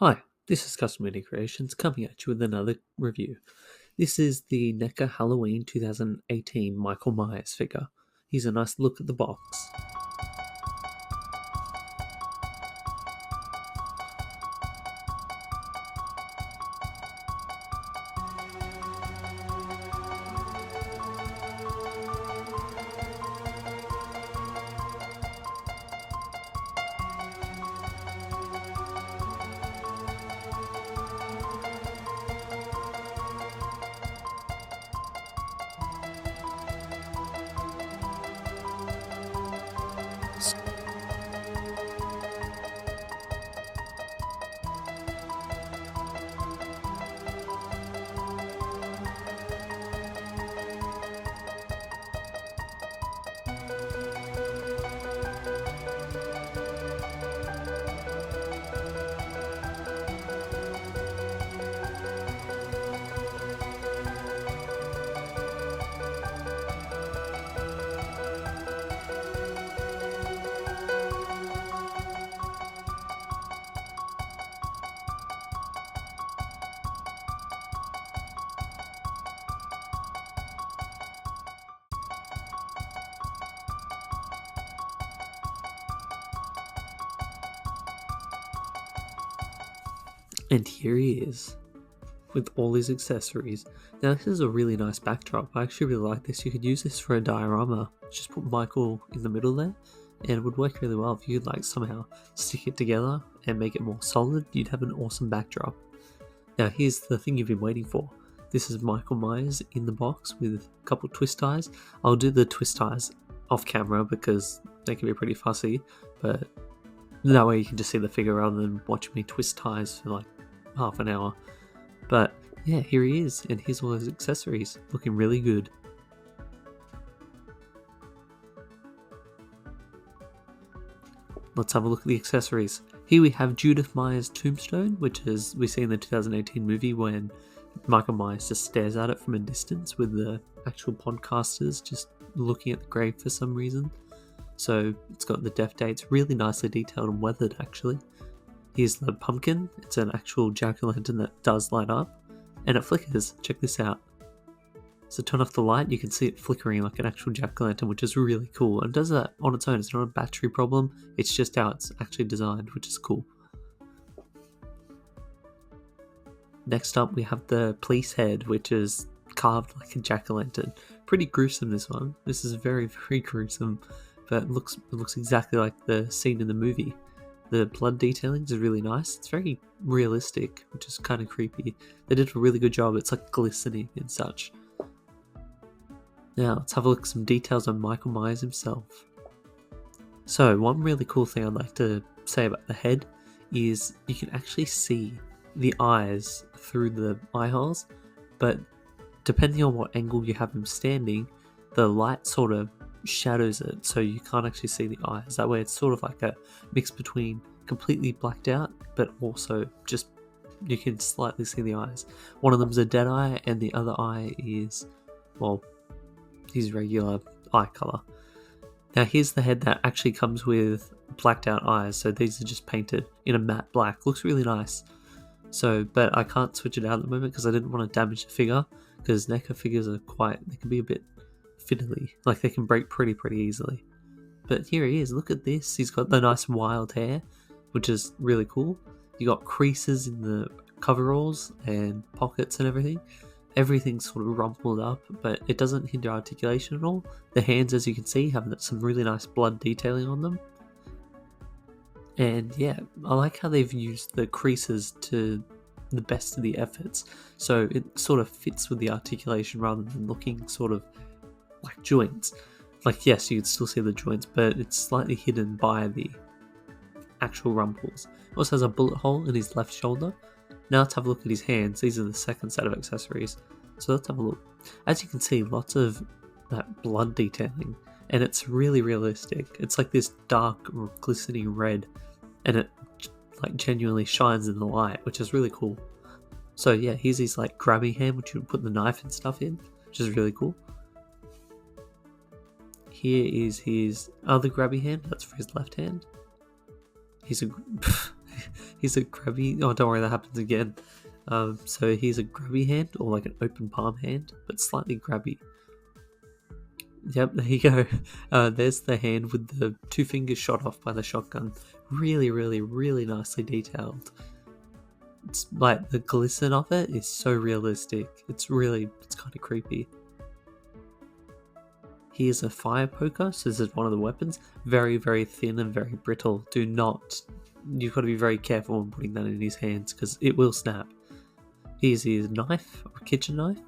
Hi, this is Custom Media Creations coming at you with another review. This is the Neca Halloween 2018 Michael Myers figure. Here's a nice look at the box. And here he is, with all his accessories. Now this is a really nice backdrop. I actually really like this. You could use this for a diorama. Just put Michael in the middle there, and it would work really well. If you could somehow stick it together and make it more solid, you'd have an awesome backdrop. Now here's the thing you've been waiting for. This is Michael Myers in the box with a couple twist ties. I'll do the twist ties off camera because they can be pretty fussy, but that way you can just see the figure rather than watching me twist ties for half an hour. But yeah, here he is, and here's all his accessories, looking really good. Let's have a look at the accessories. Here we have Judith Myers' tombstone, which is we see in the 2018 movie when Michael Myers just stares at it from a distance with the actual podcasters just looking at the grave for some reason. So it's got the death dates really nicely detailed and weathered actually. Here's the pumpkin. It's an actual jack-o'-lantern that does light up, and it flickers. Check this out. So turn off the light, you can see it flickering like an actual jack-o'-lantern, which is really cool. And it does that on its own. It's not a battery problem. It's just how it's actually designed, which is cool. Next up, we have the police head, which is carved like a jack-o'-lantern. Pretty gruesome, this one. This is very, very gruesome, but it looks exactly like the scene in the movie. The blood detailing is really nice. It's very realistic, which is kind of creepy. They did a really good job. It's like glistening and such. Now, let's have a look at some details on Michael Myers himself. So, one really cool thing I'd like to say about the head is you can actually see the eyes through the eye holes, but depending on what angle you have him standing, the light sort of shadows it, so you can't actually see the eyes. That way it's sort of like a mix between completely blacked out, but also just you can slightly see the eyes. One of them's a dead eye, and the other eye is, well, his regular eye color. Now here's the head that actually comes with blacked out eyes, so these are just painted in a matte black. Looks really nice. So, but I can't switch it out at the moment because I didn't want to damage the figure, because NECA figures are they can be a bit fiddly, like they can break pretty easily. But here he is, look at this. He's got the nice wild hair, which is really cool. You got creases in the coveralls and pockets and everything. Everything's sort of rumpled up, but it doesn't hinder articulation at all. The hands, as you can see, have some really nice blood detailing on them. And yeah, I like how they've used the creases to the best of the efforts. So it sort of fits with the articulation rather than looking sort of like joints. Like, yes, you can still see the joints, but it's slightly hidden by the actual rumples. It also has a bullet hole in his left shoulder. Now let's have a look at his hands. These are the second set of accessories. So let's have a look. As you can see, lots of that blood detailing, and it's really realistic. It's like this dark, glistening red, and it like genuinely shines in the light, which is really cool. So yeah, here's his like grabby hand, which you would put the knife and stuff in, which is really cool. Here is his other grabby hand, that's for his left hand. he's a grabby. Oh, don't worry, that happens again. So he's a grabby hand, or like an open palm hand, but slightly grabby. Yep, there you go. There's the hand with the 2 fingers shot off by the shotgun. Really, really, really nicely detailed. It's like the glisten of it is so realistic. It's kind of creepy. Here's a fire poker, so this is one of the weapons. Very, very thin and very brittle. You've got to be very careful when putting that in his hands because it will snap. Here's his knife, or kitchen knife.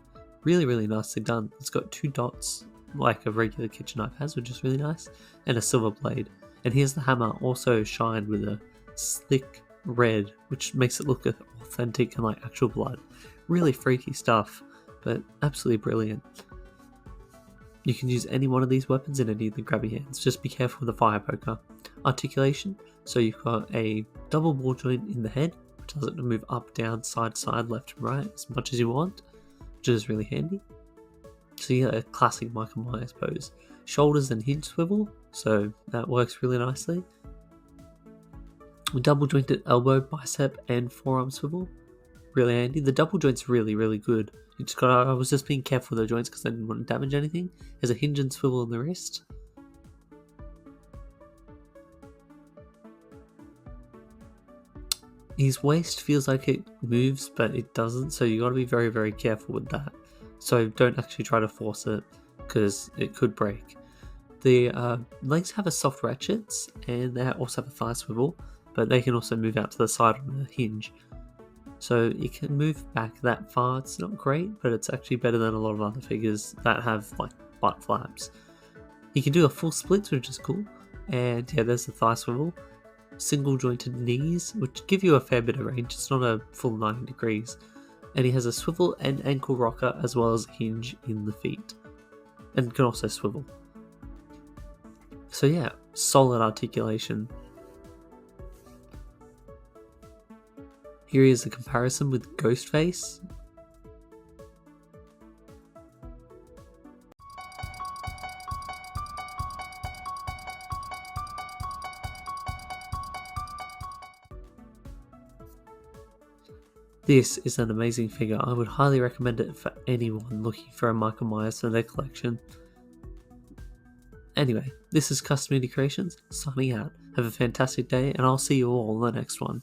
Really, really nicely done. It's got 2 dots like a regular kitchen knife has, which is really nice, and a silver blade. And here's the hammer, also shined with a slick red, which makes it look authentic and like actual blood. Really freaky stuff, but absolutely brilliant. You can use any one of these weapons in any of the grabby hands. Just be careful with the fire poker. Articulation, so you've got a double ball joint in the head, which allows it to move up, down, side, side, left and right as much as you want, which is really handy. So you get a classic Michael Myers pose. Shoulders and hinge swivel, so that works really nicely. Double jointed elbow, bicep and forearm swivel, really handy. The double joint's really, really good. I was just being careful with the joints because I didn't want to damage anything. There's a hinge and swivel on the wrist. His waist feels like it moves, but it doesn't, so you got to be very, very careful with that. So don't actually try to force it because it could break. The legs have a soft ratchets and they also have a thigh swivel, but they can also move out to the side on a hinge. So you can move back that far. It's not great, but it's actually better than a lot of other figures that have like butt flaps. You can do a full split, which is cool. And yeah, there's the thigh swivel. Single jointed knees, which give you a fair bit of range. It's not a full 90 degrees. And he has a swivel and ankle rocker as well as a hinge in the feet. And can also swivel. So yeah, solid articulation. Here is a comparison with Ghostface. This is an amazing figure. I would highly recommend it for anyone looking for a Michael Myers for their collection. Anyway, this is Custom Indie Creations, signing out. Have a fantastic day, and I'll see you all in the next one.